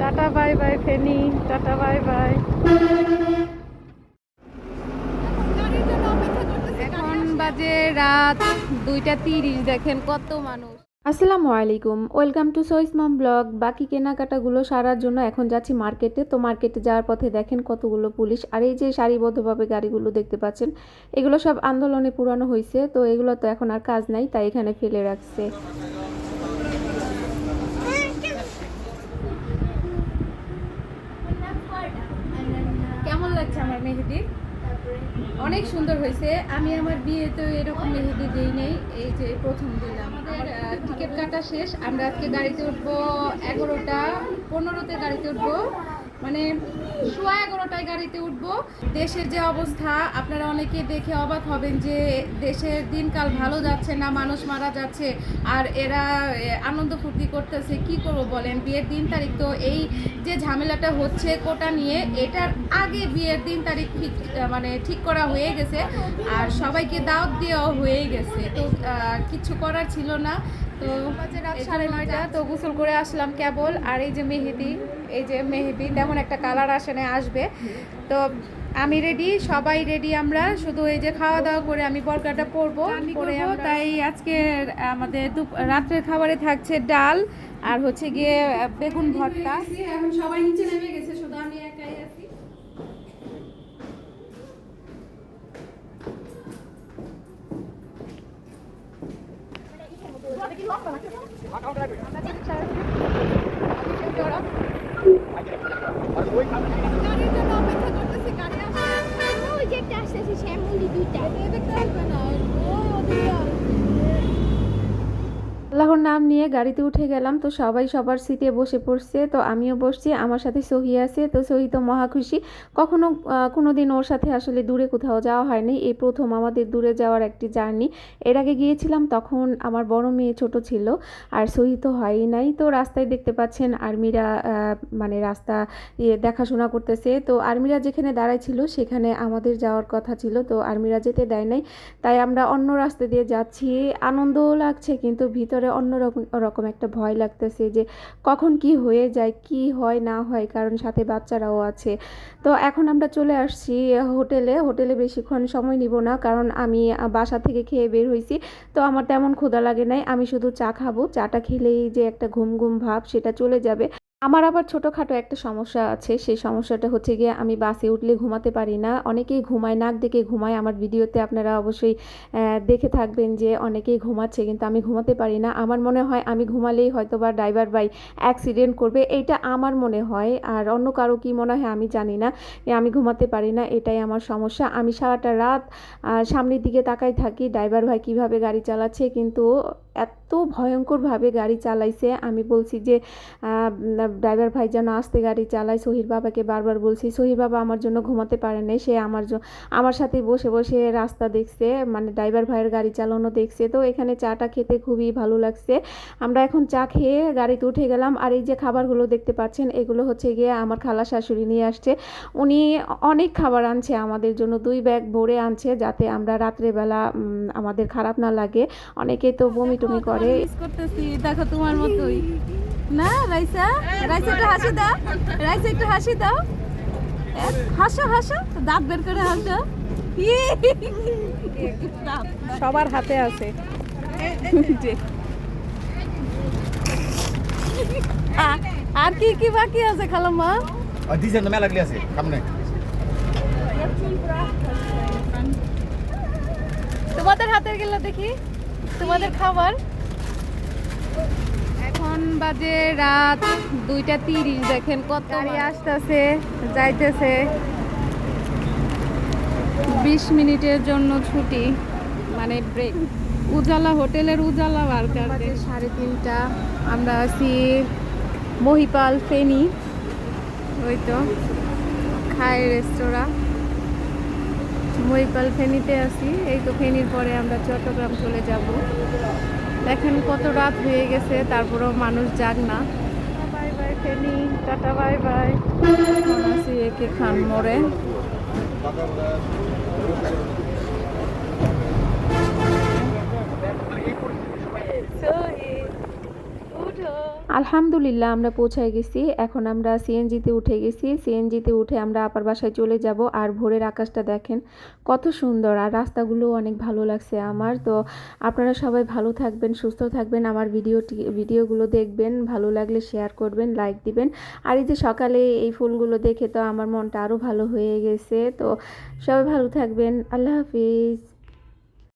Tata bye bye Feni, tata bye bye. এখন বাজে রাত 2:30। দেখেন কত মানুষ। আসসালামু আলাইকুম, ওয়েলকাম টু সইস মম ব্লগ। বাকি কেনাকাটাগুলো সারার জন্য এখন যাচ্ছি মার্কেটে। তো মার্কেটে যাওয়ার পথে দেখেন কতগুলো পুলিশ, আর এই যে সারিবদ্ধভাবে গাড়িগুলো দেখতে পাচ্ছেন, এগুলো সব আন্দোলনে পুরানো হয়েছে। তো এগুলো তো এখন আর কাজ নাই, তাই এখানে ফেলে রাখছে। কেমন লাগছে আমার মেহেদি? অনেক সুন্দর হয়েছে। আমি আমার বিয়েতে এরকম মেহেদি দিই নেই, এই যে প্রথম দিলাম। আমাদের টিকিট কাটা শেষ, আমরা আজকে গাড়িতে উঠবো 11:15-তে গাড়িতে উঠবো, মানে 11:15টায় গাড়িতে উঠবো। দেশের যে অবস্থা আপনারা অনেকে দেখে অবাক হবেন যে দেশের দিনকাল ভালো যাচ্ছে না, মানুষ মারা যাচ্ছে, আর এরা আনন্দ ফুর্তি করতেছে। কি করব বলেন, বিয়ের দিন তারিখ তো এই যে ঝামেলাটা হচ্ছে কোটা নিয়ে, এটার আগে বিয়ের দিন তারিখ ঠিক করা হয়ে গেছে, আর সবাইকে দাওয়াত দেওয়া হয়ে গেছে। তো কিছু করার ছিল না। তো রাত 9:30, তো গোসল করে আসলাম কেবল। আর এই যে মেহেদি, এই যে মেহেদি তেমন একটা কালার আসে না, আসবে। তো আমি রেডি, সবাই রেডি, আমরা শুধু এই যে খাওয়া দাওয়া করে আমি বরকাটা পরবো। তাই আজকে আমাদের রাত্রের খাবারে থাকছে ডাল আর হচ্ছে গিয়ে বেগুন ভর্তা। এখন সবাই নিচে নেমে গেছে, শুধু আমি একাই আছি। আল্লাহর নাম নিয়ে গাড়িতে উঠে গেলাম। তো সবাই সবার সিটে বসে পড়ছে, তো আমিও বসছি। আমার সাথে সহি আছে, তো সহি তো মহা খুশি। কখনো কোনোদিন ওর সাথে আসলে দূরে কোথাও যাওয়া হয়নি, এই প্রথম আমাদের দূরে যাওয়ার একটি জার্নি। এর আগে গিয়েছিলাম, তখন আমার বড় মেয়ে ছোট ছিল, আর সহি তো হয়ই নাই। তো রাস্তায় দেখতে পাচ্ছেন আর্মিরা মানে রাস্তা দেখাশোনা করতেছে। তো আর্মিরা যেখানে দাঁড়ায় ছিল সেখানে আমাদের যাওয়ার কথা ছিল, তো আর্মিরা যেতে দেয় নাই, তাই আমরা অন্য রাস্তা দিয়ে যাচ্ছি। আনন্দও লাগছে, কিন্তু ভিতরে অন্য রকম একটা ভয় লাগতেছে যে কখন কি হয়ে যায়, কি হয় না হয়, কারণ সাথে বাচ্চারাও আছে। তো এখন আমরা চলে আসছি হোটেলে বেশিক্ষণ সময় নিব না, কারণ আমি বাসা থেকে খেয়ে বের হয়েছি। তো আমার তেমন ক্ষুধা লাগে নাই, আমি শুধু চা খাবো। চাটা খেলেই যে একটা ঘুম ঘুম ভাব সেটা চলে যাবে। আমার আবার ছোটোখাটো একটা সমস্যা আছে, সেই সমস্যাটা হচ্ছে গিয়ে আমি বাসে উঠলে ঘুমাতে পারি না। অনেকেই ঘুমায়, নাক ডেকে ঘুমায়। আমার ভিডিওতে আপনারা অবশ্যই দেখে থাকবেন যে অনেকেই ঘুমাচ্ছে, কিন্তু আমি ঘুমাতে পারি না। আমার মনে হয় আমি ঘুমালেই হয়তো বা ড্রাইভার ভাই অ্যাক্সিডেন্ট করবে, এইটা আমার মনে হয়। আর অন্য কারো কি মনে হয় আমি জানি না, আমি ঘুমাতে পারি না, এটাই আমার সমস্যা। আমি সারাটা রাত সামনের দিকে তাকাই থাকি ড্রাইভার ভাই কিভাবে গাড়ি চালাচ্ছে, কিন্তু এত ভয়ঙ্করভাবে গাড়ি চালাইছে। আমি বলছি যে ড্রাইভার ভাই যেন আস্তে গাড়ি চালায়। সহির বাবাকে বারবার বলছি, সহির বাবা আমার জন্য ঘুমাতে পারে নাই, সে আমার সাথে বসে বসে রাস্তা দেখছে, মানে ড্রাইভার ভাইয়ের গাড়ি চালানো দেখছে। তো এখানে চাটা খেতে খুবই ভালো লাগছে। আমরা এখন চা খেয়ে গাড়িতে উঠে গেলাম। আর এই যে খাবারগুলো দেখতে পাচ্ছেন, এগুলো হচ্ছে গিয়ে আমার খালা শাশুড়ি নিয়ে আসছে। উনি অনেক খাবার আনছে আমাদের জন্য, 2 ব্যাগ ভরে আনছে, যাতে আমরা রাত্রেবেলা আমাদের খারাপ না লাগে। অনেকে তো বমি টমি করে। মিস করতেছি, দেখো তোমার মতোই না রাইসা। রাইসা একটু হাসি দাও, রাইসা একটু হাসি দাও, হাসো হাসো, দাঁত বের করে হাসো। সবার হাতে আছে। আর কি কি বাকি আছে খালাম্মা? দিছেন মেলা লাগলি আছে সামনে। তোমাদের হাতের গেল দেখি, তোমাদের খাবার। এখন বাজে রাত 2:30। দেখেন কত গাড়ি আসতেছে যাইতেছে। 20 মিনিটের জন্য ছুটি, মানে ব্রেক। উজালা হোটেলের উজালা ওয়ার্কার। 3:30। আমরা আছি মহিপাল ফেনী, ওই তো খায় রেস্তোরাঁ। মহিপাল ফেনীতে আছি। এই তো ফেনীর পরে আমরা চট্টগ্রাম চলে যাব। দেখেন কত রাত হয়ে গেছে, তারপরেও মানুষ যাক না। Bye bye Feni, tata bye bye. এখন আছি একে খান মোড়ে। আলহামদুলিল্লাহ আমরা পৌঁছায় গেছি। এখন আমরা সিএনজিতে উঠে গেছি। সিএনজিতে উঠে আমরা আপার বাসায় চলে যাব। আর ভোরের আকাশটা দেখেন কত সুন্দর, আর রাস্তাগুলো অনেক ভালো লাগছে আমার। তো আপনারা সবাই ভালো থাকবেন, সুস্থ থাকবেন, আমার ভিডিওগুলো দেখবেন, ভালো লাগলে শেয়ার করবেন, লাইক দিবেন। আর এই যে সকালে এই ফুলগুলো দেখে তো আমার মনটা আরও ভালো হয়ে গেছে। তো সবাই ভালো থাকবেন, আল্লাহ হাফিজ।